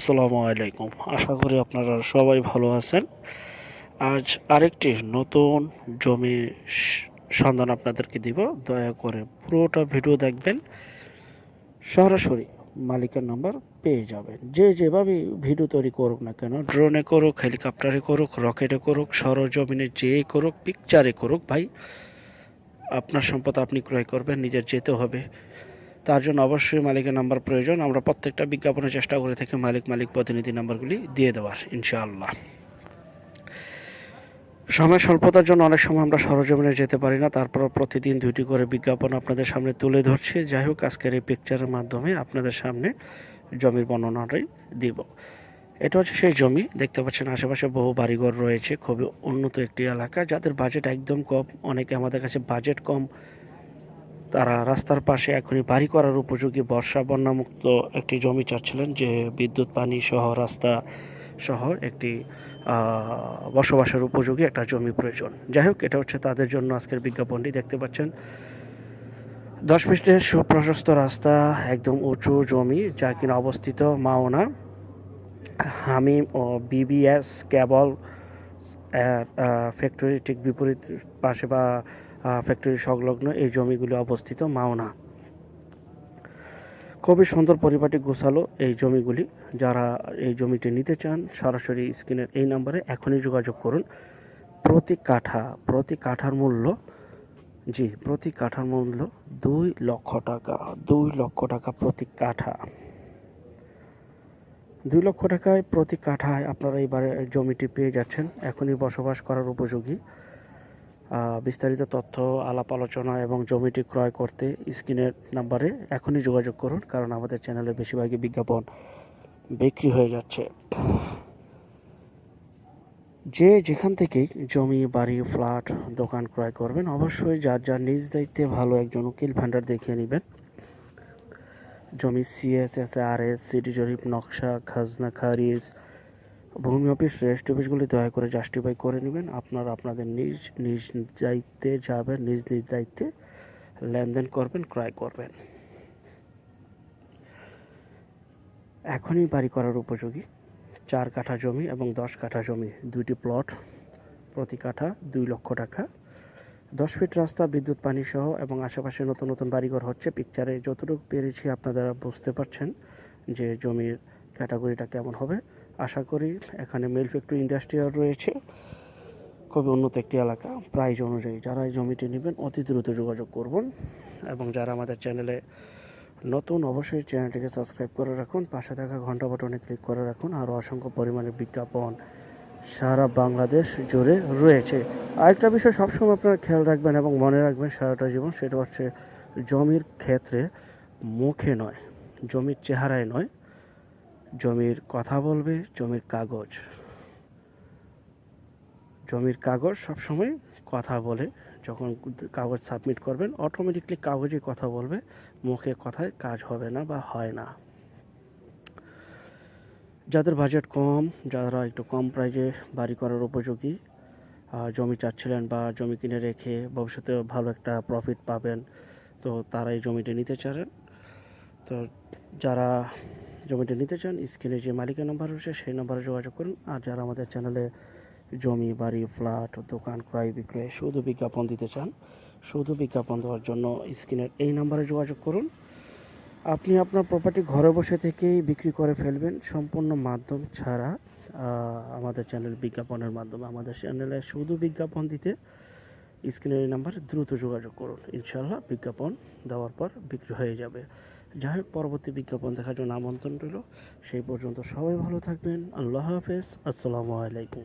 আসসালামু আলাইকুম। আশা করি আপনারা সবাই ভালো আছেন। আজ আরেকটি নতুন জমির সন্ধান আপনাদেরকে দিব। দয়া করে পুরোটা ভিডিও দেখবেন। সরাসরি মালিকের নাম্বার পেয়ে যাবেন। যে যেভাবে ভিডিও তৈরি করুক না কেন, ড্রোনে করুক, হেলিকপ্টারে করুক, রকেটে করুক, সরজমিনে যে করুক, পিকচারে করুক, ভাই আপনার সম্পদ আপনি ক্রয় করবেন, নিজের যেতে হবে। তার জন্য অবশ্যই মালিকের নাম্বার প্রয়োজন। আমরা প্রত্যেকটা বিজ্ঞাপনের চেষ্টা করে থাকি মালিক প্রতিনিধি নাম্বারগুলি দিয়ে দেওয়ার, ইনশাআল্লাহ। সময় স্বল্পতার জন্য অনেক সময় আমরা সরজমিনে যেতে পারি না, তারপর প্রতিদিন 2টি করে বিজ্ঞাপন আপনাদের সামনে তুলে ধরছি। যাই হোক, আজকের এই পিকচারের মাধ্যমে আপনাদের সামনে জমির বর্ণনাটাই দিব। এটা হচ্ছে সেই জমি, দেখতে পাচ্ছেন আশেপাশে বহু বাড়িঘর রয়েছে। খুবই উন্নত একটি এলাকা। যাদের বাজেট একদম কম, অনেকে আমাদের কাছে বাজেট কম, তারা রাস্তার পাশে এখনই বাড়ি করার উপযোগী বর্ষা বন্যামুক্ত একটি জমি চাচ্ছিলেন, যে বিদ্যুৎ পানি সহ রাস্তা সহ একটি বসবাসের উপযোগী একটা জমি প্রয়োজন। যাই হোক, এটা হচ্ছে তাদের জন্য আজকের বিজ্ঞাপনটি। দেখতে পাচ্ছেন 10 ফিটের সুপ্রশস্ত রাস্তা, একদম উঁচু জমি, যা কিনা অবস্থিত মাওনা, হামিম ও বিবিএস কেবল ফ্যাক্টরি ঠিক বিপরীত পাশে বা ফ্যাক্টরি সংলগ্ন এই জমিগুলি অবস্থিত মাওনা। খুবই সুন্দর পরিপাটি গোছালো এই জমিগুলি। যারা এই জমিটি নিতে চান, সরাসরি স্ক্রিনের এই নাম্বারে এখনই যোগাযোগ করুন। প্রতি কাঠার মূল্য প্রতি কাঠার মূল্য 2 লক্ষ টাকা। 2 লক্ষ টাকা প্রতি কাঠা। 2 লক্ষ টাকায় প্রতি কাঠায় আপনারা এবারে জমিটি পেয়ে যাচ্ছেন, এখনই বসবাস করার উপযোগী। বিস্তারিত তথ্য, আলাপ আলোচনা এবং জমিটি ক্রয় করতে স্ক্রিনের নাম্বারে এখনই যোগাযোগ করুন, কারণ আমাদের চ্যানেলে বেশিরভাগই বিজ্ঞাপন বিক্রি হয়ে যাচ্ছে। যে যেখান থেকে জমি, বাড়ি, ফ্ল্যাট, দোকান ক্রয় করবেন, অবশ্যই যার যার নিজ দায়িত্বে ভালো একজন উকিল ভেন্ডার দেখিয়ে নেবেন। জমি CSSRS, সিটি জরিপ, নকশা, খাজনা খারিজ, ভূমি অফিস, রেজিস্ট্রি অফিসগুলি দয়া করে জাস্টিফাই করে নেবেন। আপনারা আপনাদের নিজ নিজ দায়িত্বে যাবেন, নিজ নিজ দায়িত্বে লেনদেন করবেন, ক্রয় করবেন। এখনই বাড়ি করার উপযোগী 4 কাঠা জমি এবং 10 কাঠা জমি, 2টি প্লট, প্রতি কাঠা 2 লক্ষ টাকা। 10 ফিট রাস্তা, বিদ্যুৎ পানি সহ, এবং আশেপাশে নতুন নতুন বাড়িঘর হচ্ছে। পিকচারে যতটুকু পেরেছি আপনারা বুঝতে পারছেন যে জমির ক্যাটাগরিটা কেমন হবে। আশা করি এখানে মিল ফ্যাক্টরি, ইন্ডাস্ট্রিয়াল রয়েছে। খুবই উন্নত একটি এলাকা। প্রাইস অনুযায়ী যারা এই জমিটি নেবেন অতি দ্রুত যোগাযোগ করবেন। এবং যারা আমাদের চ্যানেলে নতুন, অবশ্যই চ্যানেলটিকে সাবস্ক্রাইব করে রাখুন, পাশে থাকা ঘন্টা বাটনে ক্লিক করে রাখুন। আরও অসংখ্য পরিমাণে বিজ্ঞাপন সারা বাংলাদেশ জুড়ে রয়েছে। আরেকটা বিষয় সবসময় আপনারা খেয়াল রাখবেন এবং মনে রাখবেন সারাটা জীবন, সেটা হচ্ছে জমির ক্ষেত্রে মুখে নয়, জমির চেহারায় নয়, জমির কথা বলবে জমির কাগজ। জমির কাগজ সবসময় কথা বলে। যখন কাগজ সাবমিট করবেন, অটোমেটিকলি কাগজে কথা বলবে, মুখে কথায় কাজ হবে না বা হয় না। যাদের বাজেট কম, যারা একটু কম প্রাইজে বাড়ি করার উপযোগী জমি চাচ্ছিলেন বা জমি কিনে রেখে ভবিষ্যতে ভালো একটা প্রফিট পাবেন, তো তারা এই জমিটি নিতে চান। তো যারা জমিটি নিতে চান, স্ক্রিনে যে মালিকের নাম্বার রয়েছে সেই নাম্বারে যোগাযোগ করুন। আর যারা আমাদের চ্যানেলে জমি, বাড়ি, ফ্ল্যাট, দোকান ক্রয় বিক্রয় শুধু বিজ্ঞাপন দিতে চান, শুধু বিজ্ঞাপন দেওয়ার জন্য স্ক্রিনের এই নাম্বারে যোগাযোগ করুন। আপনি আপনার প্রপার্টি ঘরে বসে থেকেই বিক্রি করে ফেলবেন, সম্পূর্ণ মাধ্যম ছাড়া। আমাদের চ্যানেল বিজ্ঞাপনের মাধ্যমে, আমাদের চ্যানেলে শুধু বিজ্ঞাপন দিতে স্ক্রিনের এই নাম্বারে দ্রুত যোগাযোগ করুন। ইনশাআল্লাহ বিজ্ঞাপন দেওয়ার পর বিক্রি হয়ে যাবে। যাই হোক, পরবর্তী বিজ্ঞাপন দেখার জন্য আমন্ত্রণ রইল। সেই পর্যন্ত সবাই ভালো থাকবেন। আল্লাহ হাফেজ। আসসালামু আলাইকুম।